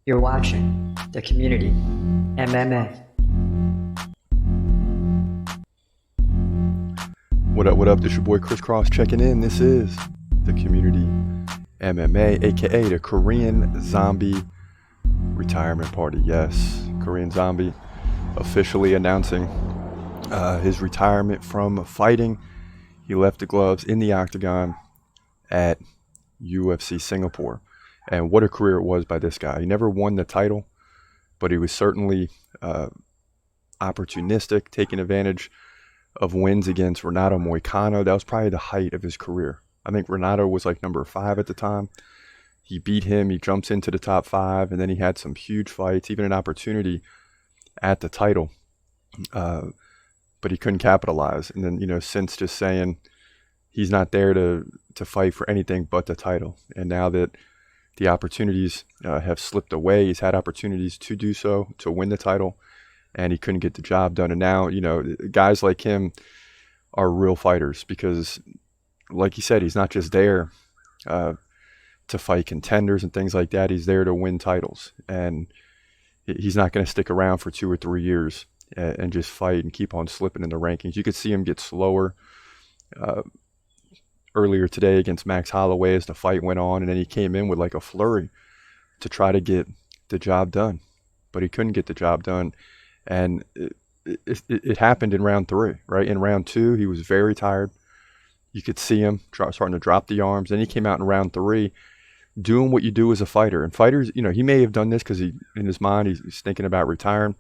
You're watching the Community MMA. What up, what up? This your boy Chris Cross checking in. This is the Community MMA, aka the Korean Zombie Retirement Party. Yes, Korean Zombie officially announcing his retirement from fighting. He left the gloves in the octagon at UFC Singapore. And what a career it was by this guy. He never won the title, but he was certainly opportunistic, taking advantage of wins against Renato Moicano. That was probably the height of his career. I think Renato was like number 5 at the time. He beat him. He jumps into the top 5, and then he had some huge fights, even an opportunity at the title. But he couldn't capitalize. And then, since just saying he's not there to fight for anything but the title. And now that the opportunities have slipped away, he's had opportunities to do so, to win the title, and he couldn't get the job done. And now, guys like him are real fighters because, like he said, he's not just there to fight contenders and things like that. He's there to win titles. And he's not going to stick around for 2 or 3 years and just fight and keep on slipping in the rankings. You could see him get slower earlier today against Max Holloway as the fight went on, and then he came in with like a flurry to try to get the job done. But he couldn't get the job done. And it happened in round 3, right? In round 2, he was very tired. You could see him starting to drop the arms. Then he came out in round 3 doing what you do as a fighter. And fighters, he may have done this because in his mind, he's thinking about retiring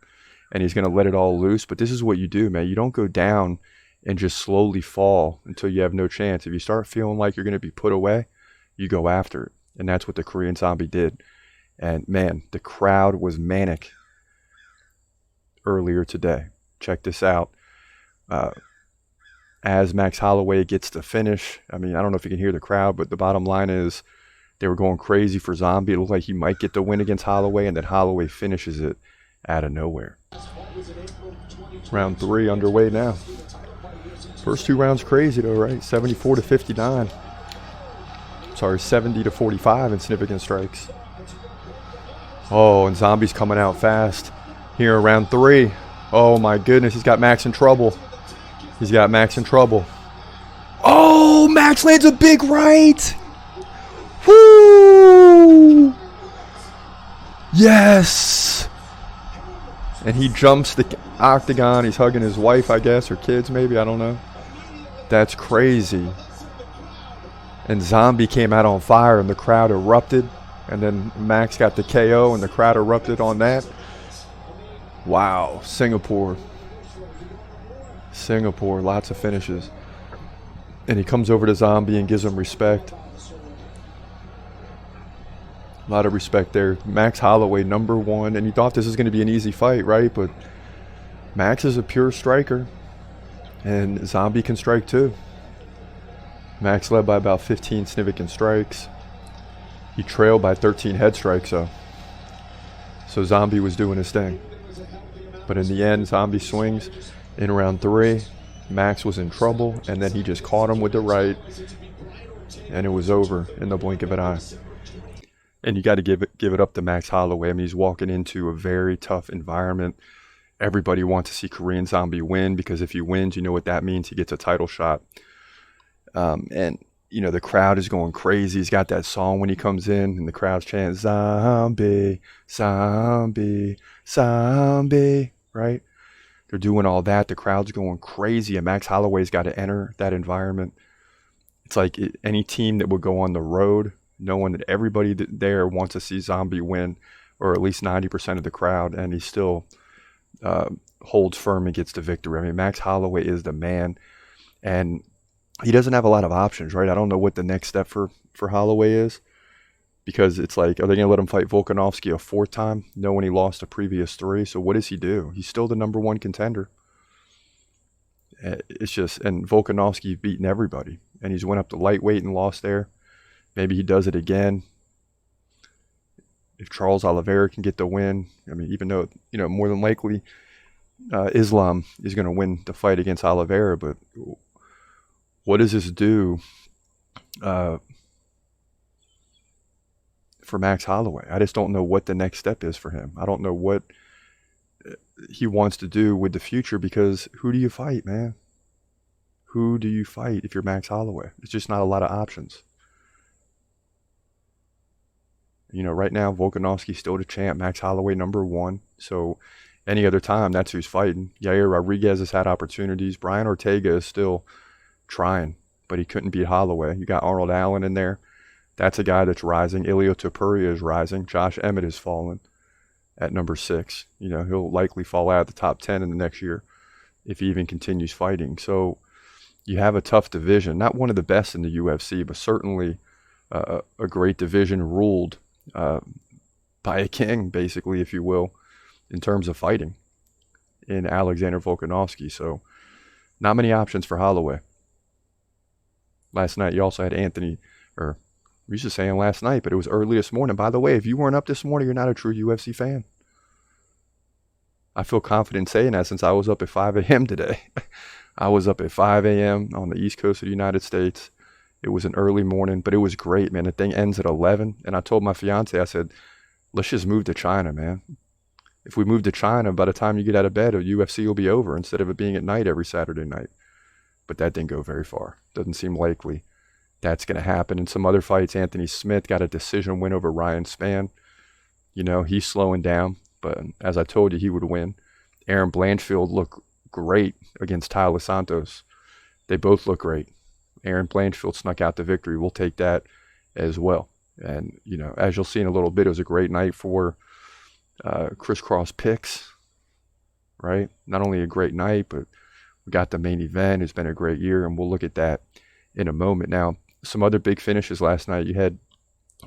and he's going to let it all loose. But this is what you do, man. You don't go down and just slowly fall until you have no chance. If you start feeling like you're going to be put away, you go after it. And that's what the Korean Zombie did. And man, the crowd was manic earlier today. Check this out. As Max Holloway gets the finish, I don't know if you can hear the crowd, but the bottom line is they were going crazy for Zombie. It looked like he might get the win against Holloway, and then Holloway finishes it out of nowhere. Round 3 underway now. First 2 rounds crazy though, right? 74 to 59. Sorry, 70 to 45 in significant strikes. Oh, and Zombie's coming out fast here in round 3. Oh my goodness, he's got Max in trouble. He's got Max in trouble. Oh, Max lands a big right. Woo! Yes! And he jumps the octagon. He's hugging his wife, I guess, or kids maybe, I don't know. That's crazy. And Zombie came out on fire and the crowd erupted. And then Max got the KO and the crowd erupted on that. Wow, Singapore, lots of finishes. And he comes over to Zombie and gives him respect. A lot of respect there. Max Holloway, number 1. And you thought this was going to be an easy fight, right? But Max is a pure striker. And Zombie can strike too. Max led by about 15 significant strikes. He trailed by 13 head strikes, though. So Zombie was doing his thing. But in the end, Zombie swings in round 3. Max was in trouble, and then he just caught him with the right, and it was over in the blink of an eye. And you got to give it up to Max Holloway. He's walking into a very tough environment. Everybody wants to see Korean Zombie win because if he wins, you know what that means. He gets a title shot. And the crowd is going crazy. He's got that song when he comes in, and the crowd's chanting, Zombie, Zombie, Zombie, right? They're doing all that. The crowd's going crazy, and Max Holloway's got to enter that environment. It's like any team that would go on the road, knowing that everybody there wants to see Zombie win, or at least 90% of the crowd, and he still holds firm and gets the victory. Max Holloway is the man, and he doesn't have a lot of options, right? I don't know what the next step for Holloway is, because it's like, are they going to let him fight Volkanovski a 4th time, knowing he lost the previous 3? So what does he do? He's still the number 1 contender. It's just, and Volkanovski's beaten everybody, and he's went up to lightweight and lost there. Maybe he does it again. If Charles Oliveira can get the win, even though, more than likely Islam is going to win the fight against Oliveira, but what does this do for Max Holloway. I just don't know what the next step is for him. I don't know what he wants to do with the future, because who do you fight, man? Who do you fight if you're Max Holloway? It's just not a lot of options. You know, right now, Volkanovski's still the champ. Max Holloway #1. So any other time, that's who's fighting. Yair Rodriguez has had opportunities. Brian Ortega is still trying, but he couldn't beat Holloway. You got Arnold Allen in there. That's a guy that's rising. Ilya Topuria is rising. Josh Emmett has fallen at #6. You know, he'll likely fall out of the top 10 in the next year if he even continues fighting. So you have a tough division. Not one of the best in the UFC, but certainly a great division ruled by a king, basically, if you will, in terms of fighting in Alexander Volkanovski. So not many options for Holloway. Last night, you also had Anthony, or we was just saying last night, but it was early this morning. By the way, if you weren't up this morning, you're not a true UFC fan. I feel confident saying that since I was up at 5 a.m. today. I was up at 5 a.m. on the East Coast of the United States. It was an early morning, but it was great, man. The thing ends at 11, and I told my fiance, I said, let's just move to China, man. If we move to China, by the time you get out of bed, a UFC will be over instead of it being at night every Saturday night. But that didn't go very far. Doesn't seem likely that's going to happen. In some other fights, Anthony Smith got a decision win over Ryan Spann. You know, he's slowing down, but as I told you, he would win. Aaron Blanchfield looked great against Tyler Santos. They both look great. Aaron Blanchfield snuck out the victory. We'll take that as well. And, you know, as you'll see in a little bit, it was a great night for crisscross picks, right? Not only a great night, but we got the main event. It's been a great year, and we'll look at that in a moment. Now, some other big finishes last night. You had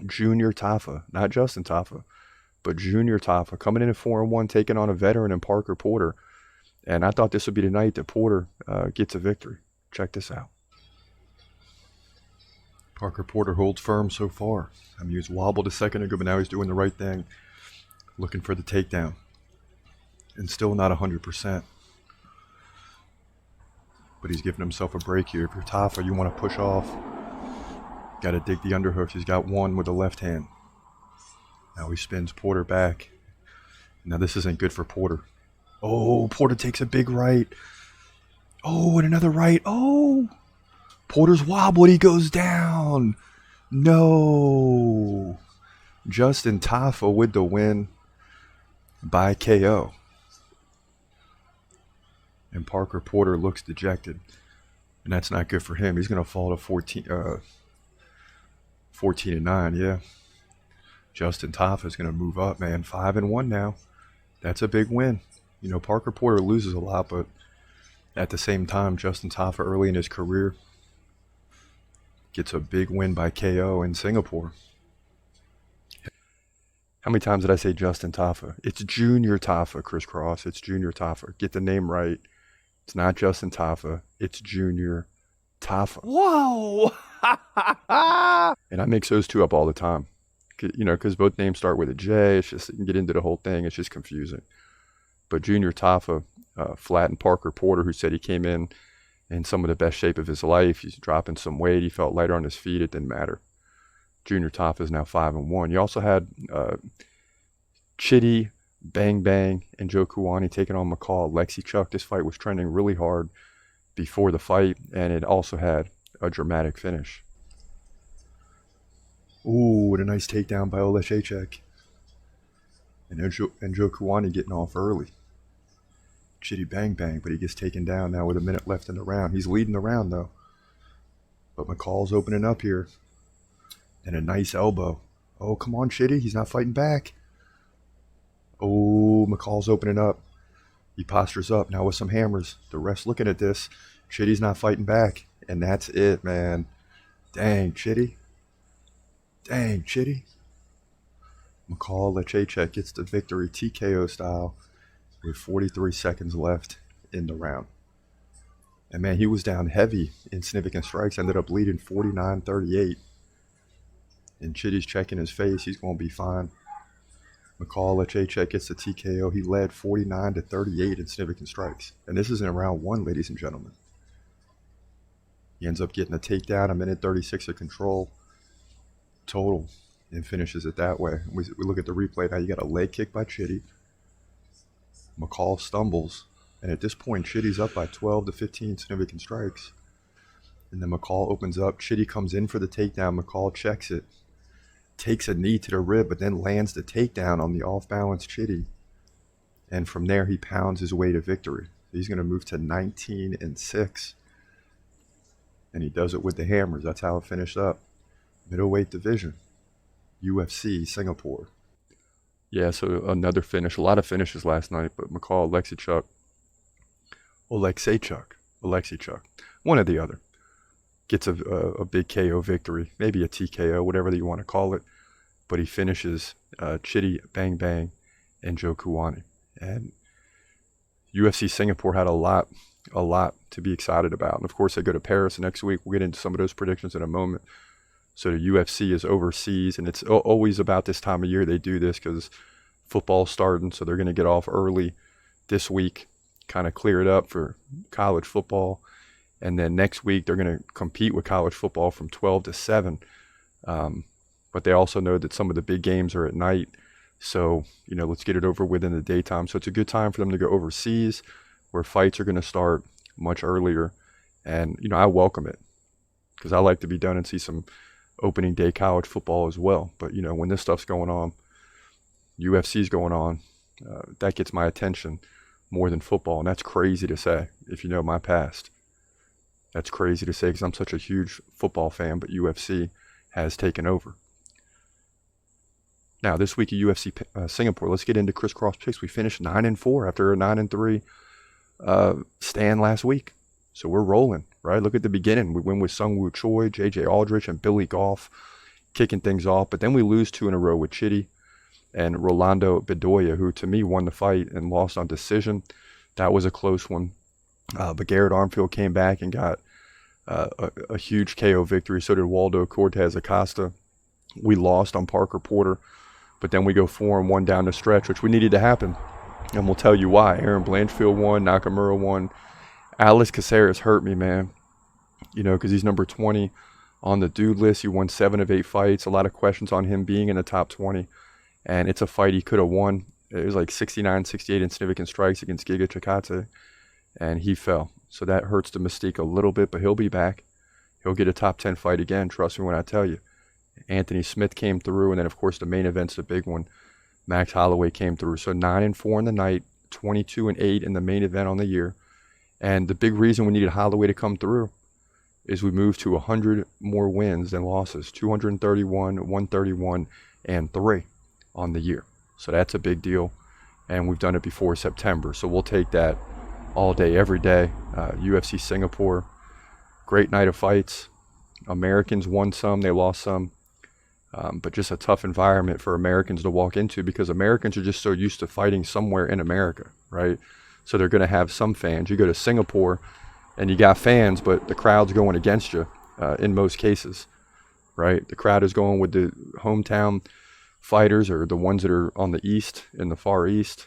Junior Tafa, not Justin Tafa, but Junior Tafa coming in at 4-1, taking on a veteran in Parker Porter. And I thought this would be the night that Porter gets a victory. Check this out. Parker Porter holds firm so far. I mean, he was wobbled a second ago, but now he's doing the right thing, looking for the takedown. And still not 100%. But he's giving himself a break here. If you're Tafa, you want to push off. Got to dig the underhook. He's got one with the left hand. Now he spins Porter back. Now this isn't good for Porter. Oh, Porter takes a big right. Oh, and another right. Oh, Porter's wobbled. He goes down. No. Justin Tafa with the win by KO. And Parker Porter looks dejected. And that's not good for him. He's going to fall to 14-9, yeah. Justin Tafa is going to move up, man. 5-1 now. That's a big win. You know, Parker Porter loses a lot, but at the same time, Justin Tafa early in his career gets a big win by KO in Singapore. How many times did I say Justin Tafa? It's Junior Tafa, Chris Cross. It's Junior Tafa. Get the name right. It's not Justin Tafa. It's Junior Tafa. Whoa! And I mix those two up all the time. You know, because both names start with a J. It's just, you can get into the whole thing. It's just confusing. But Junior Tafa flattened Parker Porter, who said he came in some of the best shape of his life. He's dropping some weight. He felt lighter on his feet. It didn't matter. Junior Tafa is now 5-1. You also had Chitty, Bang Bang, and Joe Kuwani taking on McCall, Lexi Chuck. This fight was trending really hard before the fight, and it also had a dramatic finish. Ooh, what a nice takedown by Oleszejczyk. And Joe Kuwani getting off early. Chitty Bang Bang, but he gets taken down now with a minute left in the round. He's leading the round, though. But McCall's opening up here. And a nice elbow. Oh, come on, Chitty. He's not fighting back. Oh, McCall's opening up. He postures up now with some hammers. The ref's looking at this. Chitty's not fighting back. And that's it, man. Dang, Chitty. Dang, Chitty. Oleszejczyk gets the victory TKO style with 43 seconds left in the round. And man, he was down heavy in significant strikes. Ended up leading 49-38. And Chitty's checking his face. He's going to be fine. Oleszejczyk gets the TKO. He led 49-38 in significant strikes. And this is in round one, ladies and gentlemen. He ends up getting a takedown, a minute 36 of control total and finishes it that way. We look at the replay now. You got a leg kick by Chitty. McCall stumbles, and at this point, Chitty's up by 12 to 15 significant strikes. And then McCall opens up. Chitty comes in for the takedown. McCall checks it, takes a knee to the rib, but then lands the takedown on the off-balance Chitty. And from there, he pounds his way to victory. He's going to move to 19-6. And he does it with the hammers. That's how it finished up. Middleweight division, UFC Singapore. Yeah, so another finish. A lot of finishes last night, but McCall, Oleksichuk, one or the other, gets a big KO victory, maybe a TKO, whatever you want to call it. But he finishes Chitty, Bang Bang, and Joe Kuwani. And UFC Singapore had a lot to be excited about. And of course, they go to Paris next week. We'll get into some of those predictions in a moment. So the UFC is overseas, and it's always about this time of year they do this because football's starting, so they're going to get off early this week, kind of clear it up for college football. And then next week they're going to compete with college football from 12 to 7. But they also know that some of the big games are at night. So, let's get it over with in the daytime. So it's a good time for them to go overseas where fights are going to start much earlier. And, I welcome it because I like to be done and see some opening day college football as well. But, when this stuff's going on, UFC's going on, that gets my attention more than football. And that's crazy to say if you know my past. That's crazy to say because I'm such a huge football fan, but UFC has taken over. Now, this week at UFC Singapore, let's get into crisscross picks. We finished 9-4 after a 9-3 stand last week. So we're rolling, right? Look at the beginning. We win with Sungwoo Choi, JJ Aldrich, and Billy Goff kicking things off. But then we lose 2 in a row with Chitty and Rolando Bedoya, who to me won the fight and lost on decision. That was a close one. But Garrett Armfield came back and got a huge KO victory. So did Waldo Cortez Acosta. We lost on Parker Porter. But then we go 4-1 down the stretch, which we needed to happen. And we'll tell you why. Aaron Blanchfield won. Nakamura won. Alex Caceres hurt me, man. Because he's number 20 on the dude list. He won 7 of 8 fights. A lot of questions on him being in the top 20. And it's a fight he could have won. It was like 69-68 in significant strikes against Giga Chikadze. And he fell. So that hurts the mystique a little bit, but he'll be back. He'll get a top 10 fight again. Trust me when I tell you. Anthony Smith came through, and then, of course, the main event's the big one. Max Holloway came through. So 9-4 in the night, 22-8 in the main event on the year. And the big reason we needed Holloway to come through is we moved to 100 more wins than losses. 231, 131, and 3 on the year. So that's a big deal. And we've done it before September. So we'll take that all day, every day. UFC Singapore, great night of fights. Americans won some, they lost some. But just a tough environment for Americans to walk into because Americans are just so used to fighting somewhere in America, right? So they're going to have some fans. You go to Singapore and you got fans, but the crowd's going against you in most cases, right? The crowd is going with the hometown fighters or the ones that are on the east, in the far east,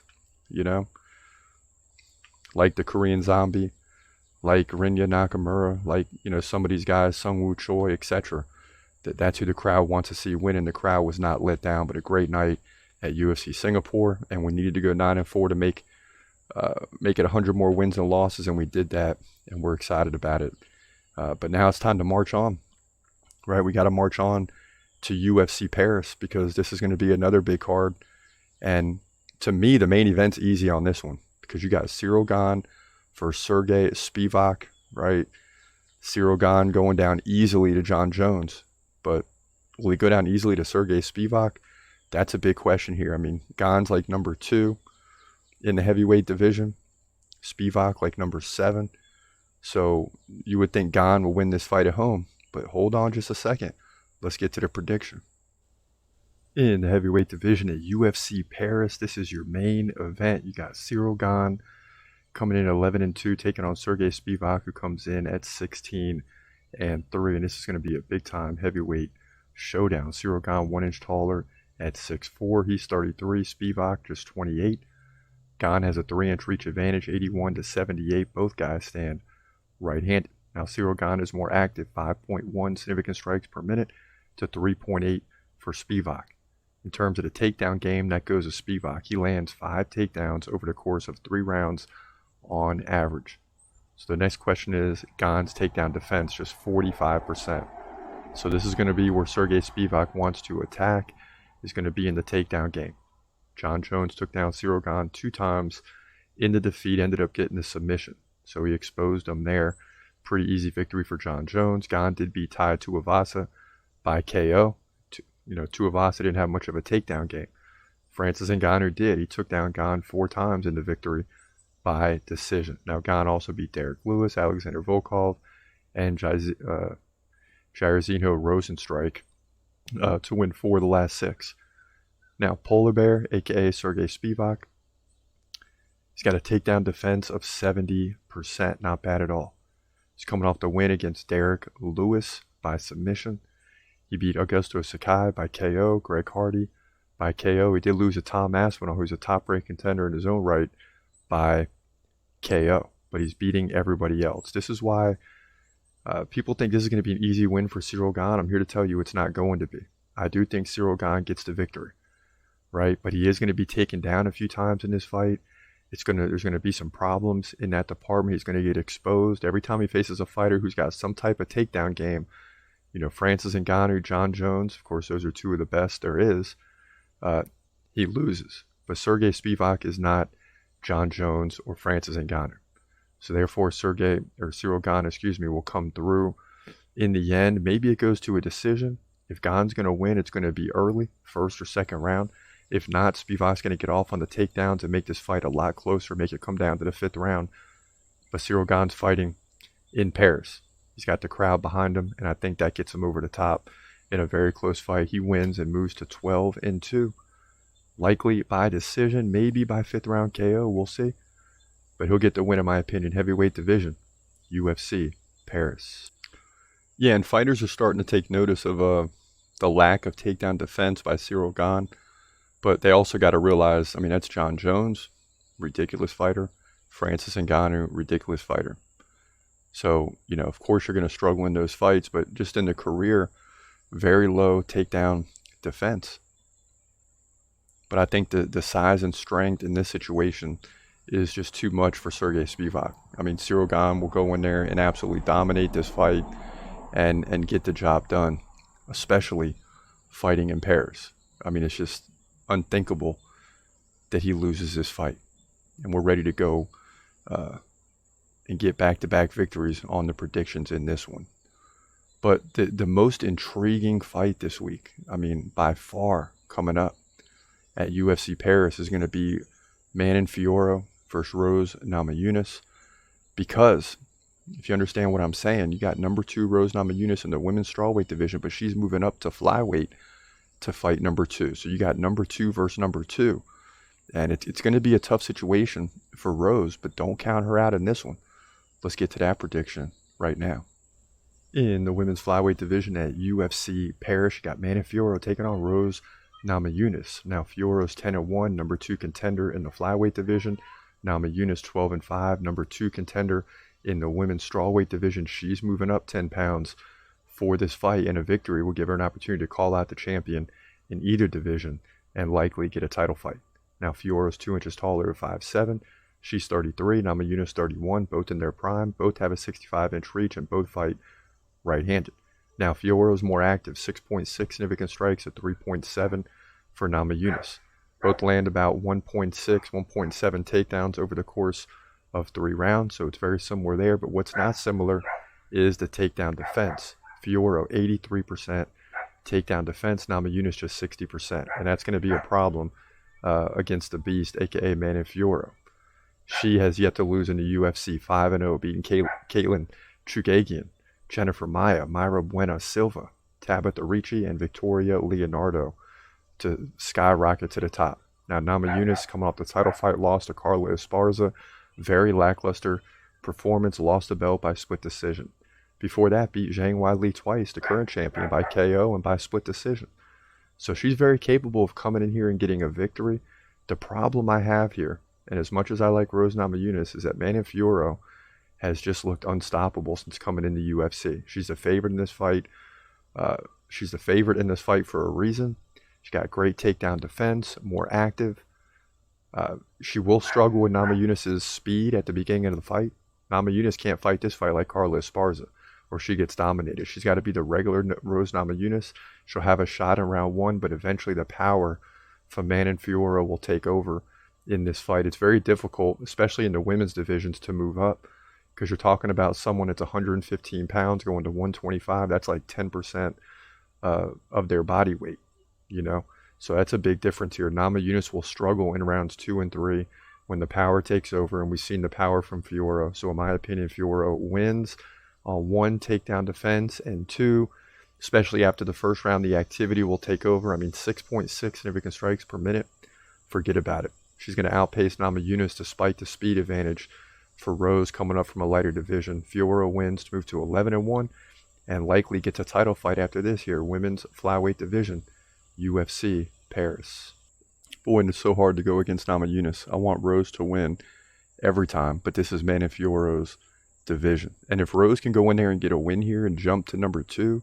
like the Korean Zombie, like Rinya Nakamura, like, some of these guys, Sungwoo Choi, etc. That's who the crowd wants to see win, and the crowd was not let down. But a great night at UFC Singapore, and we needed to go 9-4 to make it 100 more wins and losses, and we did that, and we're excited about it. But now it's time to march on, right? We got to march on to UFC Paris because this is going to be another big card. And to me, the main event's easy on this one because you got Cyril Gane for Sergey Spivak, right? Cyril Gane going down easily to John Jones. But will he go down easily to Sergey Spivak? That's a big question here. I mean, Gane's like number 2 in the heavyweight division. Spivak like number 7. So you would think Gane will win this fight at home. But hold on just a second. Let's get to the prediction. In the heavyweight division at UFC Paris, this is your main event. You got Cyril Gane coming in at 11-2, taking on Sergey Spivak, who comes in at 16-3. And this is going to be a big-time heavyweight showdown. Cyril Gane 1 inch taller at 6'4". He's 33. Spivak just 28. Gane has a 3-inch reach advantage, 81-78. Both guys stand right-handed. Now, Cyril Gane is more active, 5.1 significant strikes per minute to 3.8 for Spivak. In terms of the takedown game, that goes to Spivak. He lands 5 takedowns over the course of 3 rounds on average. So the next question is, Gan's takedown defense, just 45%. So this is going to be where Sergey Spivak wants to attack, is going to be in the takedown game. Jon Jones took down Cyril Gane 2 times. In the defeat, ended up getting the submission. So he exposed him there. Pretty easy victory for Jon Jones. Gane did beat Tai Tuivasa by KO. Tuivasa didn't have much of a takedown game. Francis Ngannou did. He took down Gane 4 times in the victory by decision. Now, Gane also beat Derek Lewis, Alexander Volkov, and Jairzinho Rosenstrike to win 4 of the last 6. Now, Polar Bear, a.k.a. Sergey Spivak, he's got a takedown defense of 70%. Not bad at all. He's coming off the win against Derek Lewis by submission. He beat Augusto Sakai by KO, Greg Hardy by KO. He did lose to Tom Aspinall, who's a top-ranked contender in his own right, by KO. But he's beating everybody else. This is why people think this is going to be an easy win for Cyril Gane. I'm here to tell you it's not going to be. I do think Cyril Gane gets the victory, right? But he is going to be taken down a few times in this fight. There's going to be some problems in that department. He's going to get exposed. Every time he faces a fighter who's got some type of takedown game, Francis Ngannou, Jon Jones, of course, those are 2 of the best there is, he loses. But Sergey Spivak is not Jon Jones or Francis Ngannou. So therefore, Cyril Gane, will come through in the end. Maybe it goes to a decision. If Gane's going to win, it's going to be early, first or second round. If not, Spivak's going to get off on the takedowns and make this fight a lot closer, make it come down to the 5th round. But Cyril Gane's fighting in Paris. He's got the crowd behind him, and I think that gets him over the top in a very close fight. He wins and moves to 12-2. Likely by decision, maybe by 5th round KO, we'll see. But he'll get the win, in my opinion. Heavyweight division, UFC Paris. Yeah, and fighters are starting to take notice of the lack of takedown defense by Cyril Gane. But they also got to realize, that's Jon Jones, ridiculous fighter. Francis Ngannou, ridiculous fighter. So, of course you're going to struggle in those fights, but just in the career, very low takedown defense. But I think the size and strength in this situation is just too much for Sergey Spivak. Cyril Gane will go in there and absolutely dominate this fight and get the job done, especially fighting in Paris. It's just unthinkable that he loses this fight. And we're ready to go and get back-to-back victories on the predictions in this one. But the most intriguing fight this week, by far, coming up at UFC Paris is going to be Manon Fiorot versus Rose Namajunas. Because, if you understand what I'm saying, you got number 2 Rose Namajunas in the women's strawweight division, but she's moving up to flyweight to fight number 2. So you got number 2 versus number 2. And it's going to be a tough situation for Rose, but don't count her out in this one. Let's get to that prediction right now. In the women's flyweight division at UFC Paris, you got Manon Fiorot taking on Rose Namajunas. Now Fiorot's 10-1, number 2 contender in the flyweight division. Namajunas 12-5, number 2 contender in the women's strawweight division. She's moving up 10 pounds for this fight, and a victory will give her an opportunity to call out the champion in either division and likely get a title fight. Now Fiorot's 2 inches taller at 5'7". She's 33, Namajunas 31, both in their prime. Both have a 65-inch reach and both fight right-handed. Now Fiorot's more active, 6.6 significant strikes at 3.7 for Namajunas. Both land about 1.6, 1.7 takedowns over the course of 3 rounds, so it's very similar there. But what's not similar is the takedown defense. Fiorot, 83% takedown defense, Namajunas just 60%. And that's going to be a problem against the Beast, a.k.a. Manon Fiorot. She has yet to lose in the UFC, 5-0, beating Caitlin Chukagian, Jennifer Maia, Mayra Buena Silva, Tabitha Ricci, and Victoria Leonardo to skyrocket to the top. Now Namajunas, coming off the title fight, lost to Carla Esparza. Very lackluster performance, lost the belt by split decision. Before that, beat Zhang Weili twice, the current champion, by KO and by split decision. So she's very capable of coming in here and getting a victory. The problem I have here, and as much as I like Rose Namajunas, is that Manon Fiorot has just looked unstoppable since coming in the UFC. She's the favorite in this fight. She's the favorite in this fight for a reason. She's got great takedown defense, more active. She will struggle with Namajunas' speed at the beginning of the fight. Namajunas can't fight this fight like Carla Esparza, or she gets dominated. She's got to be the regular Rose Namajunas. She'll have a shot in round one, but eventually the power from Manon Fiorot will take over in this fight. It's very difficult, especially in the women's divisions, to move up, because you're talking about someone that's 115 pounds going to 125. That's like 10% of their body weight, you know? So that's a big difference here. Namajunas will struggle in rounds 2 and 3 when the power takes over, and we've seen the power from Fiorot. So in my opinion, Fiorot wins on 1, takedown defense, and 2, especially after the first round, the activity will take over. I mean, 6.6 significant strikes per minute. Forget about it. She's going to outpace Namajunas despite the speed advantage for Rose coming up from a lighter division. Fiorot wins to move to 11-1 and likely gets a title fight after this here, women's flyweight division, UFC Paris. Boy, and it's so hard to go against Namajunas. I want Rose to win every time, but this is Manon Fiorot's division. And if Rose can go in there and get a win here and jump to number 2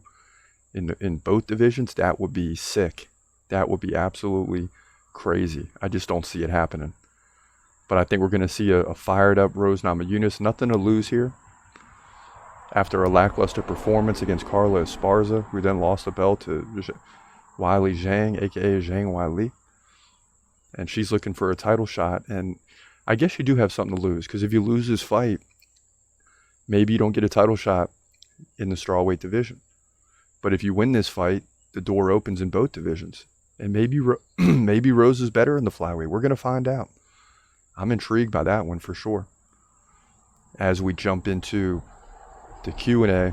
in both divisions, that would be sick. That would be absolutely crazy. I just don't see it happening. But I think we're going to see a fired up Rose Namajunas. Nothing to lose here after a lackluster performance against Carla Esparza, who then lost the belt to Weili Zhang, aka Zhang Weili. And she's looking for a title shot. And I guess you do have something to lose, because if you lose this fight, maybe you don't get a title shot in the strawweight division. But if you win this fight, the door opens in both divisions. And maybe maybe Rose is better in the flyweight. We're going to find out. I'm intrigued by that one for sure. As we jump into the Q&A,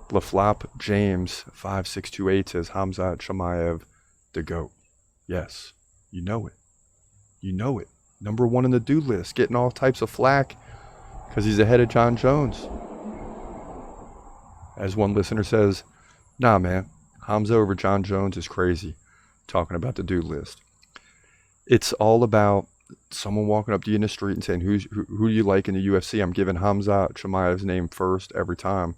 LaFlop James 5628 says Khamzat Chimaev, the GOAT. Yes, you know it. You know it. Number 1 on the dude list, getting all types of flack because he's ahead of John Jones. As one listener says, nah, man, Hamza over John Jones is crazy, talking about the dude list. It's all about someone walking up to you in the street and saying, who you like in the UFC? I'm giving Khamzat Chimaev's name first every time.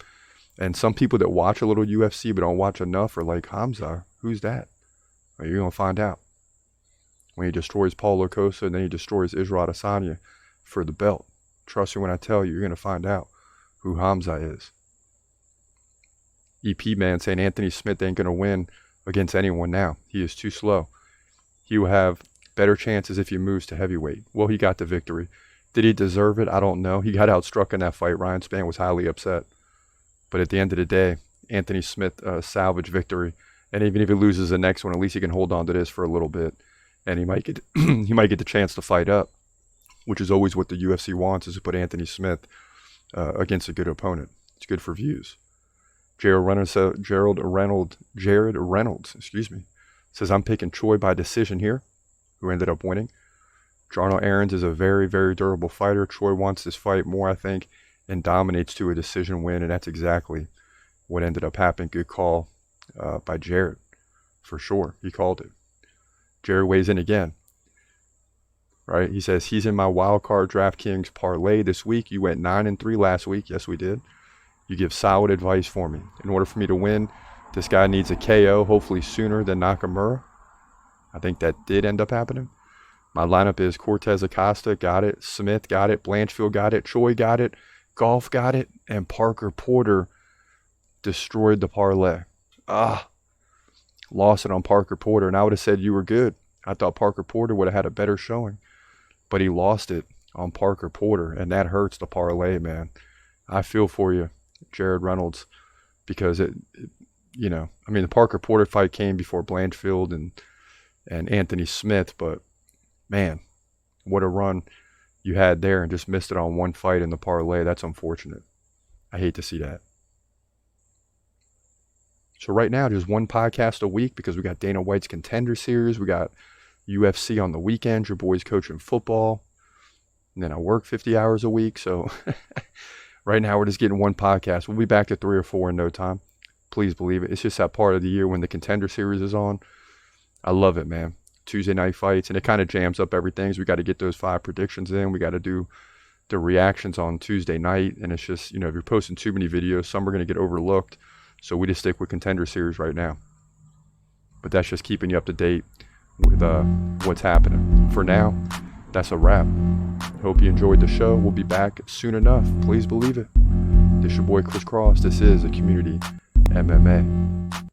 And some people that watch a little UFC but don't watch enough are like, Khamzat, who's that? Well, you're going to find out. When he destroys Paulo Costa and then he destroys Israel Adesanya for the belt. Trust me when I tell you, you're going to find out who Khamzat is. EP man saying Anthony Smith ain't going to win against anyone now. He is too slow. He will have better chances if he moves to heavyweight. Well, he got the victory. Did he deserve it? I don't know. He got outstruck in that fight. Ryan Spann was highly upset. But at the end of the day, Anthony Smith salvaged victory. And even if he loses the next one, at least he can hold on to this for a little bit. And he might get he might get the chance to fight up, which is always what the UFC wants, is to put Anthony Smith against a good opponent. It's good for views. Jared Reynolds, says, I'm picking Choi by decision here, who ended up winning. Jarno Aarons is a very, very durable fighter. Choi wants this fight more, I think, and dominates to a decision win, and that's exactly what ended up happening. Good call by Jared, for sure. He called it. Jared weighs in again, right? He says, he's in my wildcard DraftKings parlay this week. You went 9-3 last week. Yes, we did. You give solid advice for me. In order for me to win, this guy needs a KO, hopefully sooner than Nakamura. I think that did end up happening. My lineup is Cortez Acosta, got it. Smith, got it. Blanchfield, got it. Choi, got it. Golf, got it. And Parker Porter destroyed the parlay. Lost it on Parker Porter. And I would have said you were good. I thought Parker Porter would have had a better showing. But he lost it on Parker Porter. And that hurts the parlay, man. I feel for you, Jared Reynolds, because the Parker Porter fight came before Blanchfield and Anthony Smith, but man, what a run you had there and just missed it on one fight in the parlay. That's unfortunate. I hate to see that. So right now, just one podcast a week because we got Dana White's Contender Series. We got UFC on the weekend. Your boy's coaching football. And then I work 50 hours a week. So right now, we're just getting one podcast. We'll be back to 3 or 4 in no time. Please believe it. It's just that part of the year when the Contender Series is on. I love it, man. Tuesday night fights. And it kind of jams up everything. So we got to get those 5 predictions in. We got to do the reactions on Tuesday night. And it's just, if you're posting too many videos, some are going to get overlooked. So we just stick with Contender Series right now. But that's just keeping you up to date with what's happening. For now, that's a wrap. Hope you enjoyed the show. We'll be back soon enough. Please believe it. This is your boy Chris Cross. This is a Community MMA.